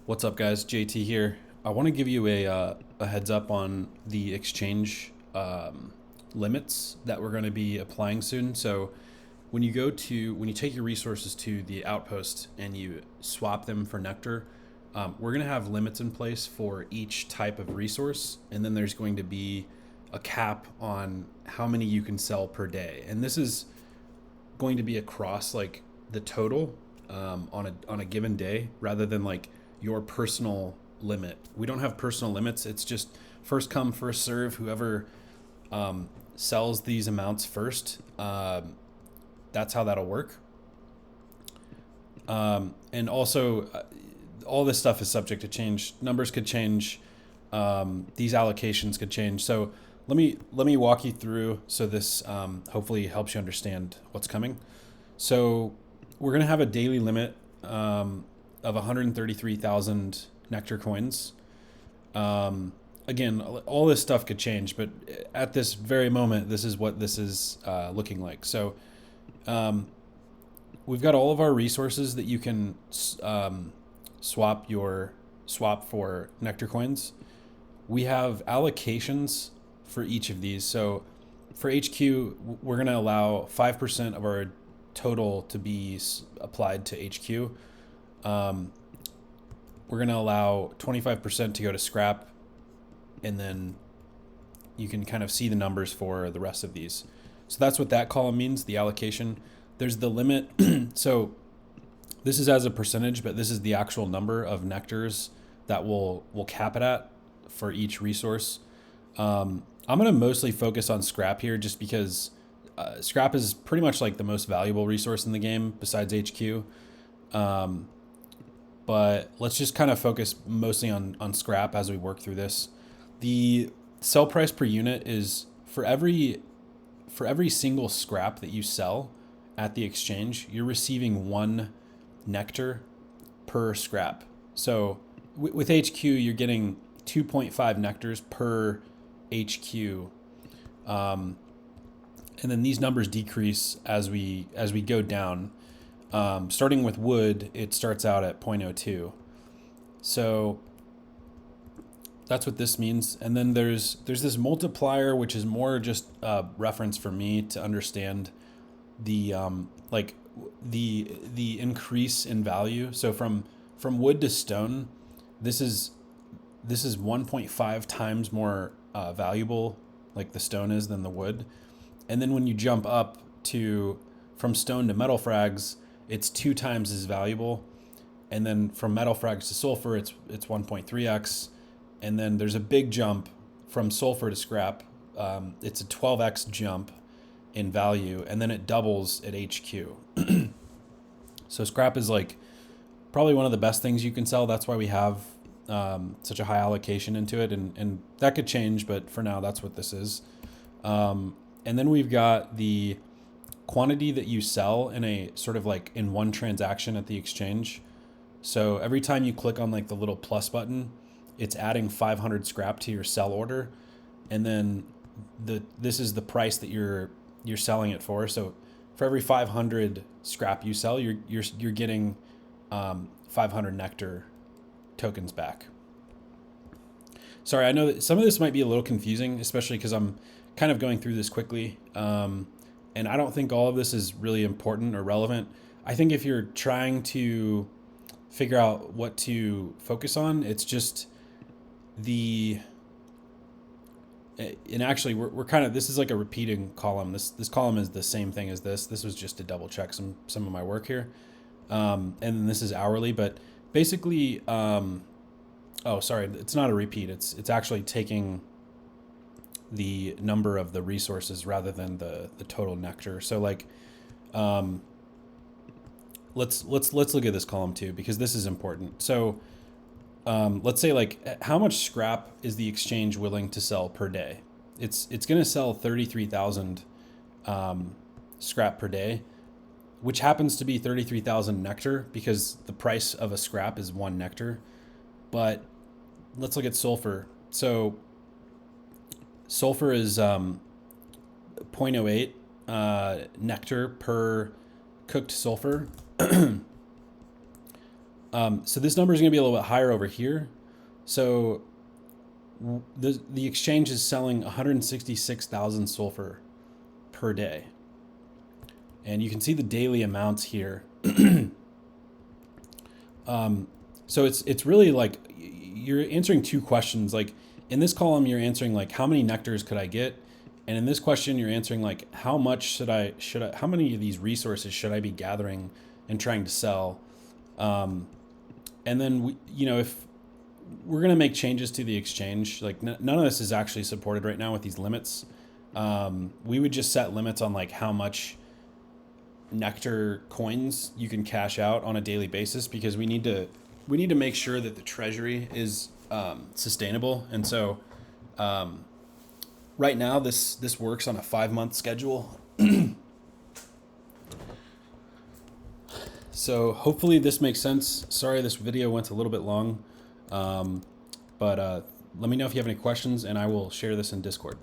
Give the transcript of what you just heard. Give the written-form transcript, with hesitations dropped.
What's up, guys? JT here. I want to give you a heads up on the exchange limits that we're going to be applying soon. So when you take your resources to the outpost and you swap them for Nectar, we're going to have limits in place for each type of resource, and then there's going to be a cap on how many you can sell per day. And this is going to be across like the total on a given day, rather than like your personal limit. We don't have personal limits. It's just first come, first serve. Whoever sells these amounts first, that's how that'll work. And also, all this stuff is subject to change. Numbers could change. These allocations could change. So let me walk you through, so this hopefully helps you understand what's coming. So we're gonna have a daily limit of 133,000 Nectar coins. Again, all this stuff could change, but at this very moment, this is what this is looking like. So we've got all of our resources that you can swap for Nectar coins. We have allocations for each of these. So for HQ, we're going to allow 5% of our total to be applied to HQ. We're going to allow 25% to go to scrap, and then you can kind of see the numbers for the rest of these. So that's what that column means, the allocation. There's the limit. So this is as a percentage, but this is the actual number of nectars that we'll cap it at for each resource. I'm going to mostly focus on scrap here, just because scrap is pretty much like the most valuable resource in the game besides HQ. But let's just kind of focus mostly on scrap as we work through this. The sell price per unit is for every single scrap that you sell at the exchange, you're receiving 1 nectar per scrap. So with HQ, you're getting 2.5 nectars per HQ. And then these numbers decrease as we go down. Starting with wood, it starts out at 0.02. So that's what this means. And then there's this multiplier, which is more just a reference for me to understand the the increase in value. So from wood to stone, this is 1.5 times more valuable, like the stone is, than the wood. And then when you jump up to from stone to metal frags, it's 2 times as valuable. And then from metal frags to sulfur, it's 1.3x. And then there's a big jump from sulfur to scrap. It's a 12x jump in value, and then it doubles at HQ. So scrap is like probably one of the best things you can sell. That's why we have such a high allocation into it, and that could change, but for now, that's what this is. And then we've got the quantity that you sell in a sort of like in one transaction at the exchange. So every time you click on like the little plus button, it's adding 500 scrap to your sell order, and then this is the price that you're selling it for. So for every 500 scrap you sell, you're getting 500 nectar tokens back. Sorry, I know that some of this might be a little confusing, especially because I'm kind of going through this quickly. And I don't think all of this is really important or relevant. I think if you're trying to figure out what to focus on, it's just and actually we're kind of, this is like a repeating column. This column is the same thing as this. This was just to double check some of my work here. And this is hourly, but basically, oh, sorry, it's not a repeat. It's actually taking the number of the resources rather than the total nectar. So like, let's look at this column too, because this is important. So let's say like, how much scrap is the exchange willing to sell per day? It's going to sell 33,000 scrap per day, which happens to be 33,000 nectar, because the price of a scrap is 1 nectar. But let's look at sulfur. So sulfur is 0.08 nectar per cooked sulfur. So this number is going to be a little bit higher over here. So the exchange is selling 166,000 sulfur per day. And you can see the daily amounts here. So it's really like you're answering two questions. Like in this column, you're answering like how many nectars could I get? And in this question, you're answering like how much should I how many of these resources should I be gathering and trying to sell? And then if we're going to make changes to the exchange, like none of this is actually supported right now with these limits. We would just set limits on like how much nectar coins you can cash out on a daily basis, because we need to make sure that the treasury is sustainable. And so right now this works on a 5-month schedule. So hopefully this makes sense. Sorry this video went a little bit long, but let me know if you have any questions and I will share this in Discord.